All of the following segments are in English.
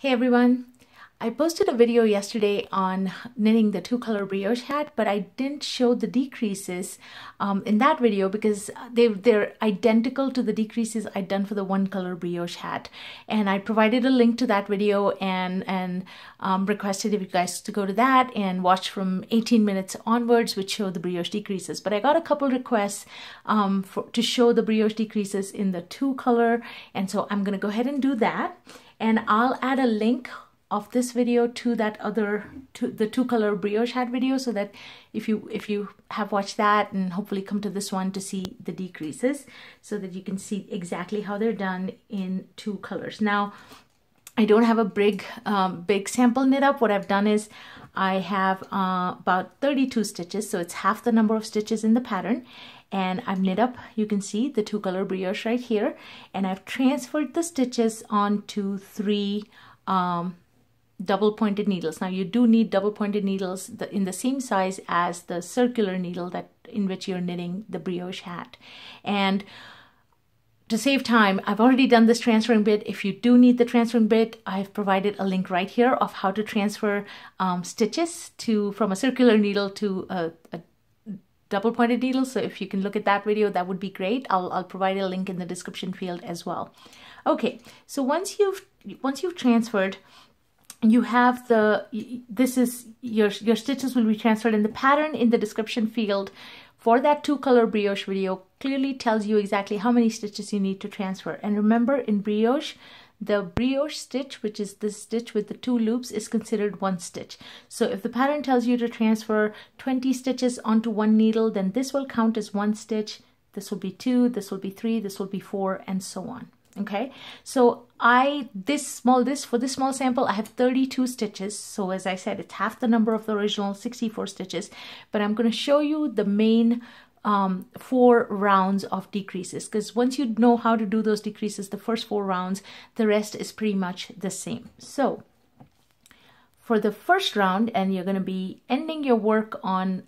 Hey everyone, I posted a video yesterday on knitting the two-color brioche hat, but I didn't show the decreases in that video because they're identical to the decreases I'd done for the one-color brioche hat. And I provided a link to that video and requested if you guys to go to that and watch from 18 minutes onwards, which show the brioche decreases. But I got a couple requests to show the brioche decreases in the two-color, and so I'm going to go ahead and do that. And I'll add a link of this video to that the two-color brioche hat video, so that if you have watched that and hopefully come to this one to see the decreases, so that you can see exactly how they're done in two colors. Now, I don't have a big sample knit up. What I've done is I have about 32 stitches, so it's half the number of stitches in the pattern. And I've knit up, you can see the two-color brioche right here, and I've transferred the stitches onto 3 double-pointed needles. Now you do need double-pointed needles in the same size as the circular needle in which you're knitting the brioche hat. And to save time, I've already done this transferring bit. If you do need the transferring bit, I've provided a link right here of how to transfer stitches from a circular needle to a double-pointed needle. So if you can look at that video, that would be great. I'll provide a link in the description field as well. Okay, so once you've transferred, you have this is your stitches will be transferred, and the pattern in the description field for that two-color brioche video clearly tells you exactly how many stitches you need to transfer. And remember, in brioche, the brioche stitch, which is this stitch with the 2 loops, is considered 1 stitch. So if the pattern tells you to transfer 20 stitches onto 1 needle, then this will count as 1 stitch, this will be 2, this will be 3, this will be 4, and so on. Okay, so for this small sample, I have 32 stitches. So as I said, it's half the number of the original 64 stitches, but I'm going to show you the main 4 rounds of decreases, because once you know how to do those decreases, the first 4 rounds, the rest is pretty much the same. So for the first round, and you're going to be ending your work on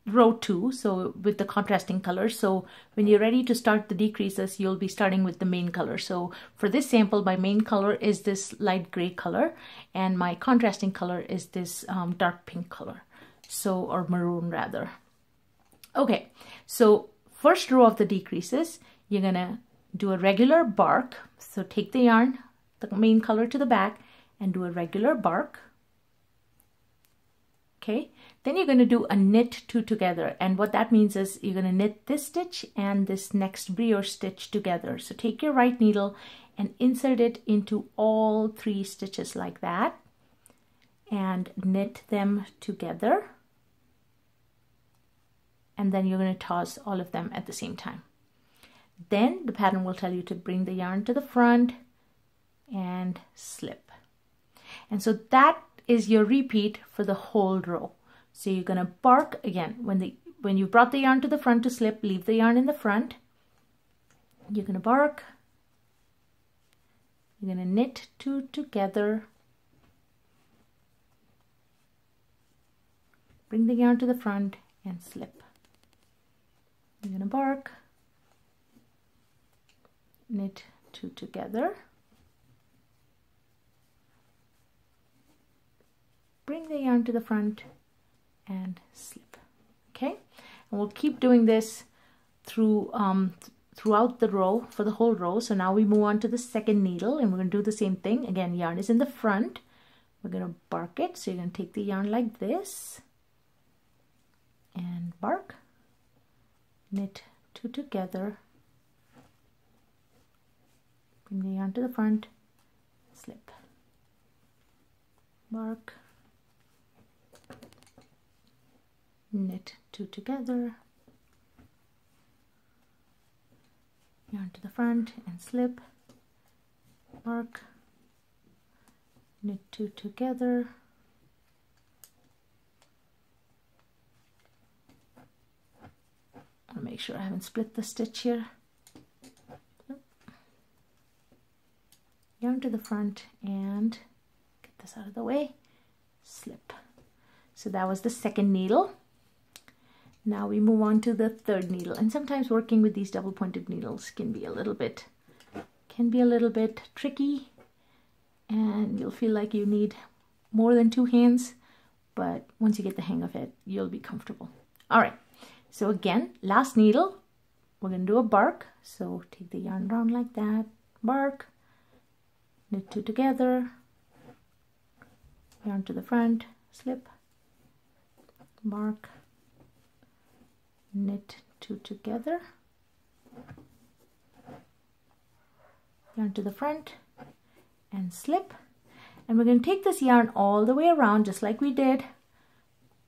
row 2, so with the contrasting colors. So when you're ready to start the decreases, you'll be starting with the main color. So for this sample, my main color is this light gray color, and my contrasting color is this dark pink color, or maroon rather. Okay, so first row of the decreases, you're gonna do a regular bark. So take the yarn, the main color to the back, and do a regular bark. Okay, then you're going to do a knit 2 together, and what that means is you're going to knit this stitch and this next brioche stitch together. So take your right needle and insert it into all 3 stitches like that, and knit them together, and then you're going to toss all of them at the same time. Then the pattern will tell you to bring the yarn to the front and slip. And so that is your repeat for the whole row. So you're going to bark again. When you brought the yarn to the front to slip, leave the yarn in the front. You're going to bark. You're going to knit 2 together. Bring the yarn to the front and slip. You're going to bark. Knit 2 together. Bring the yarn to the front and slip. Okay, and we'll keep doing this throughout the row, for the whole row. So now we move on to the second needle, and we're going to do the same thing again. Yarn is in the front, we're going to bark it. So you're going to take the yarn like this and bark, knit 2 together, bring the yarn to the front, slip, bark, knit 2 together, yarn to the front and slip, bark, knit 2 together, I want to make sure I haven't split the stitch here, yarn to the front and get this out of the way, slip. So that was the second needle. Now we move on to the third needle, and sometimes working with these double-pointed needles can be a little bit tricky, and you'll feel like you need more than 2 hands, but once you get the hang of it, you'll be comfortable. All right, so again, last needle, we're going to do a bark. So take the yarn around like that, bark, knit 2 together, yarn to the front, slip, bark, knit 2 together, yarn to the front, and slip. And we're going to take this yarn all the way around, just like we did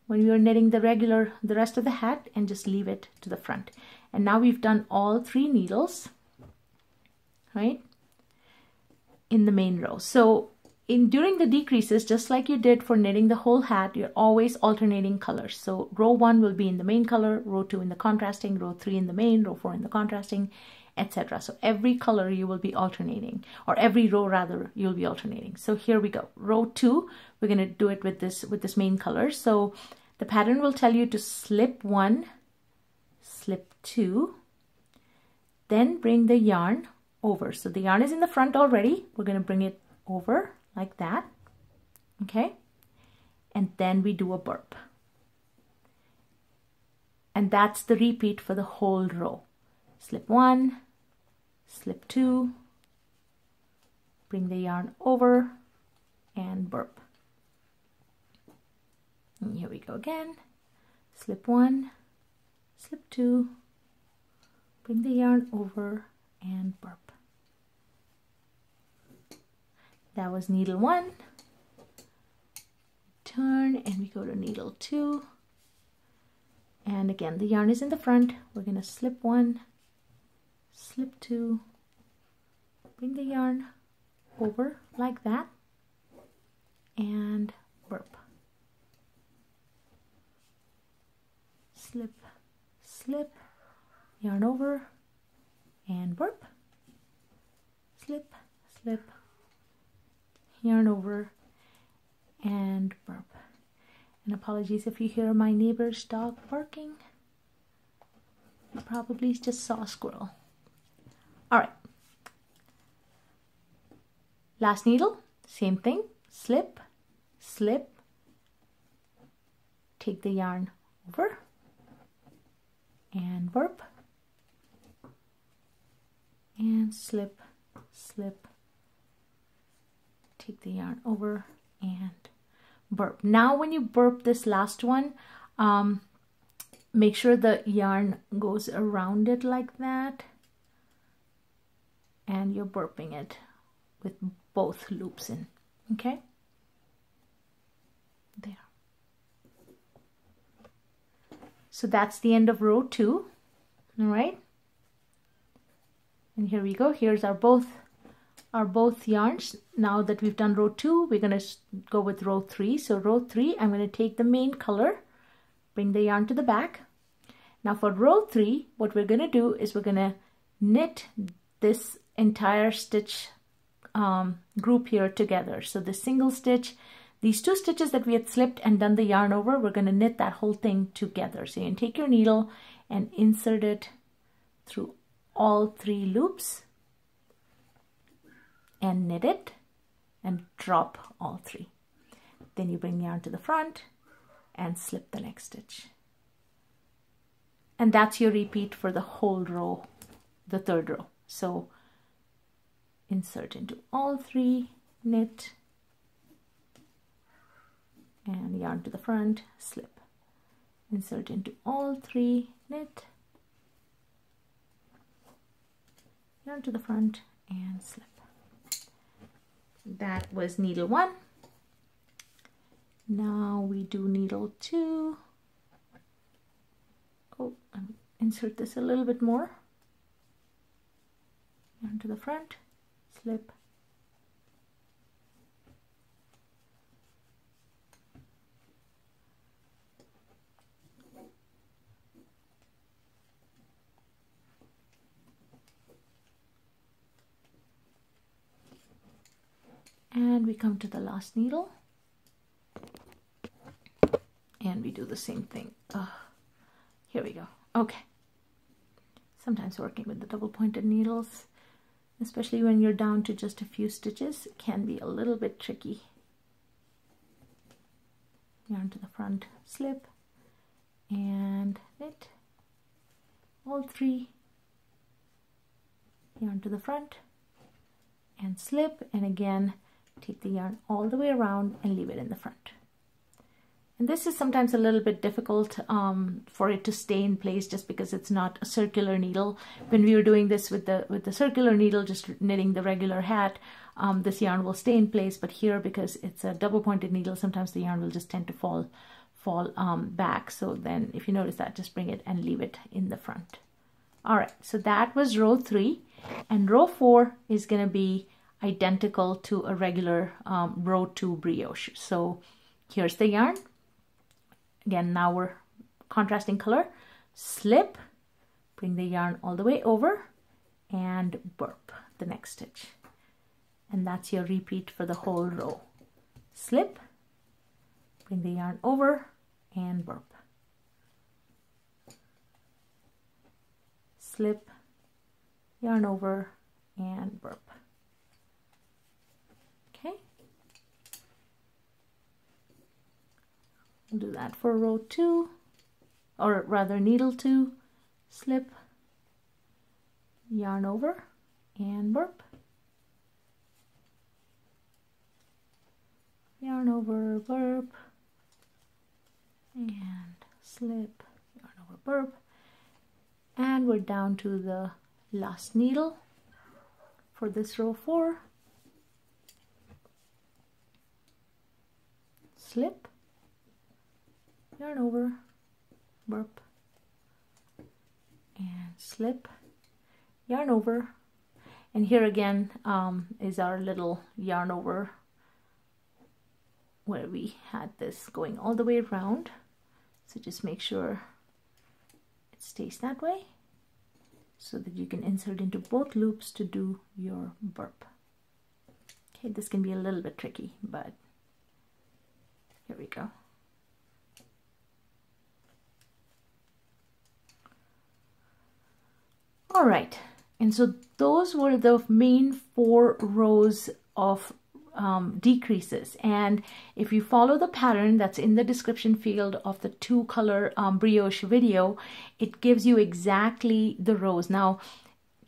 when we were knitting the rest of the hat, and just leave it to the front. And now we've done all 3 needles, right, in the main row. So during the decreases, just like you did for knitting the whole hat, you're always alternating colors. So row 1 will be in the main color, row 2 in the contrasting, row 3 in the main, row 4 in the contrasting, etc. So every color you will be alternating, or every row rather, you'll be alternating. So here we go. Row 2, we're going to do it with this main color. So the pattern will tell you to slip 1, slip 2, then bring the yarn over. So the yarn is in the front already. We're going to bring it over like that, okay? And then we do a burp. And that's the repeat for the whole row. Slip 1, slip 2, bring the yarn over, and burp. And here we go again. Slip 1, slip 2, bring the yarn over, and burp. That was needle 1. Turn and we go to needle 2. And again, the yarn is in the front. We're going to slip 1, slip 2, bring the yarn over like that, and burp. Slip, slip, yarn over, and burp. Slip, slip, yarn over, and burp. And apologies if you hear my neighbor's dog barking. You probably just saw a squirrel. All right. Last needle, same thing. Slip, slip, take the yarn over, and burp, and slip, slip, take the yarn over, and burp. Now when you burp this last one, make sure the yarn goes around it like that, and you're burping it with both loops in, okay? There. So that's the end of row 2, all right? And here we go. Here's our both yarns. Now that we've done row 2, we're going to go with row 3. So row 3, I'm going to take the main color, bring the yarn to the back. Now for row 3, what we're going to do is we're going to knit this entire stitch group here together. So the single stitch, these 2 stitches that we had slipped and done the yarn over, we're going to knit that whole thing together. So you can take your needle and insert it through all 3 loops and knit it and drop all 3. Then you bring yarn to the front and slip the next stitch. And that's your repeat for the whole row, the 3rd row. So insert into all 3, knit, and yarn to the front, slip. Insert into all 3, knit, yarn to the front, and slip. That was needle 1. Now we do needle 2. Oh, insert this a little bit more. Yarn to the front, slip, and we come to the last needle and we do the same thing. Here we go. Okay. Sometimes working with the double pointed needles especially when you're down to just a few stitches. It can be a little bit tricky. Yarn to the front, slip, and knit all three, yarn to the front and slip, and again take the yarn all the way around and leave it in the front. And this is sometimes a little bit difficult for it to stay in place, just because it's not a circular needle. When we were doing this with the circular needle, just knitting the regular hat, this yarn will stay in place. But here, because it's a double pointed needle, sometimes the yarn will just tend to fall back. So then if you notice that, just bring it and leave it in the front. All right, so that was row 3, and row 4 is going to be identical to a regular row 2 brioche. So here's the yarn. Again, now we're contrasting color. Slip, bring the yarn all the way over, and burp the next stitch. And that's your repeat for the whole row. Slip, bring the yarn over, and burp. Slip, yarn over, and burp. Okay. We'll do that for row 2, or rather needle 2, slip, yarn over, and burp. Yarn over, burp, and slip, yarn over, burp. And we're down to the last needle for this row 4. Slip, yarn over, burp, and slip, yarn over. And here again is our little yarn over where we had this going all the way around. So just make sure it stays that way so that you can insert into both loops to do your burp. Okay, this can be a little bit tricky, but here we go. All right, and so those were the main 4 rows of decreases. And if you follow the pattern that's in the description field of the 2-color brioche video, it gives you exactly the rows. Now,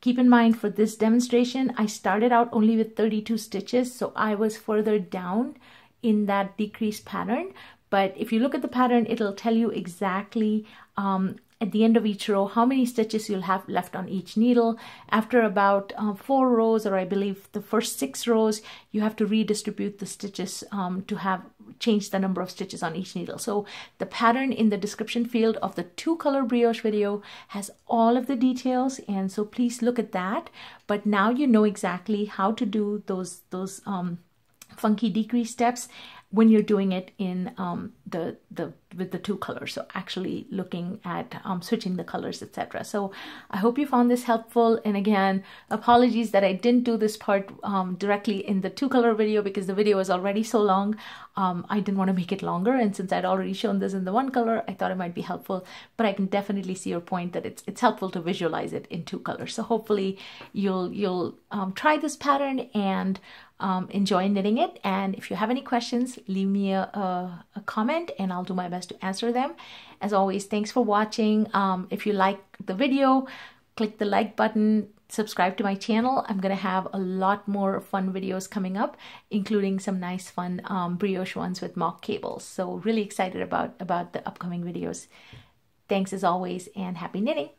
keep in mind, for this demonstration, I started out only with 32 stitches, so I was further down in that decrease pattern. But if you look at the pattern, it'll tell you exactly at the end of each row how many stitches you'll have left on each needle. After about 4 rows, or I believe the first 6 rows, you have to redistribute the stitches to have change the number of stitches on each needle. So the pattern in the description field of the 2-color brioche video has all of the details, and so please look at that. But now you know exactly how to do those funky decrease steps when you're doing it in with the 2 colors, so actually looking at switching the colors, etc. So I hope you found this helpful, and again, apologies that I didn't do this part directly in the 2-color video because the video is already so long. I didn't want to make it longer, and since I'd already shown this in the 1-color, I thought it might be helpful, but I can definitely see your point that it's helpful to visualize it in 2 colors. So hopefully you'll try this pattern and enjoy knitting it. And if you have any questions, leave me a comment and I'll do my best to answer them. As always, thanks for watching. If you like the video, click the like button, subscribe to my channel. I'm going to have a lot more fun videos coming up, including some nice fun brioche ones with mock cables. So really excited about the upcoming videos. Thanks as always, and happy knitting.